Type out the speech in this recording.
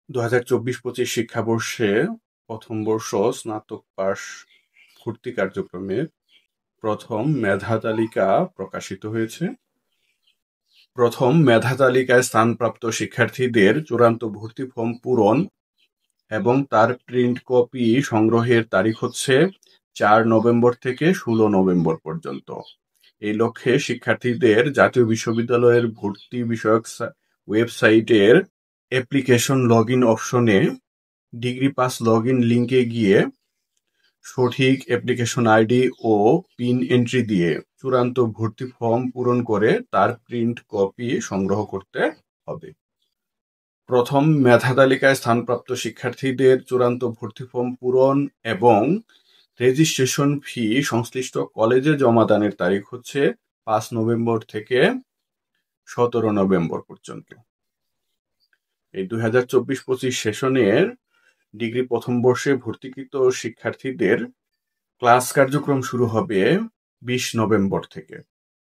2024-25 শিক্ষাবর্ষে প্রথম বর্ষ স্নাতক পাস ভর্তি কার্যক্রমের প্রথম মেধা তালিকা প্রকাশিত হয়েছে। প্রথম মেধা তালিকায় স্থানপ্রাপ্ত শিক্ষার্থীদের চূড়ান্ত ভর্তি ফর্ম পূরণ এবং তার প্রিন্ট কপি সংগ্রহের তারিখ হচ্ছে 4 নভেম্বর থেকে 16 নভেম্বর পর্যন্ত। এই লক্ষ্যে শিক্ষার্থীদের জাতীয় বিশ্ববিদ্যালয়ের ভর্তি বিষয়ক ওয়েবসাইটের অ্যাপ্লিকেশন লগইন অপশনে ডিগ্রি পাস লগইন লিংকে গিয়ে সঠিক অ্যাপ্লিকেশন আইডি ও পিন এন্ট্রি দিয়ে চূড়ান্ত ভর্তি ফর্ম পূরণ করে তার প্রিন্ট কপি সংগ্রহ করতে হবে। প্রথম মেধা তালিকায় স্থানপ্রাপ্ত শিক্ষার্থীদের চূড়ান্ত ভর্তি ফর্ম পূরণ এবং রেজিস্ট্রেশন ফি সংশ্লিষ্ট কলেজে জমাদানের তারিখ হচ্ছে 5 নভেম্বর থেকে 17 নভেম্বর পর্যন্ত। এই 2024-25 সেশনের ডিগ্রি প্রথম বর্ষে ভর্তিকৃত শিক্ষার্থীদের ক্লাস কার্যক্রম শুরু হবে 20 নভেম্বর থেকে।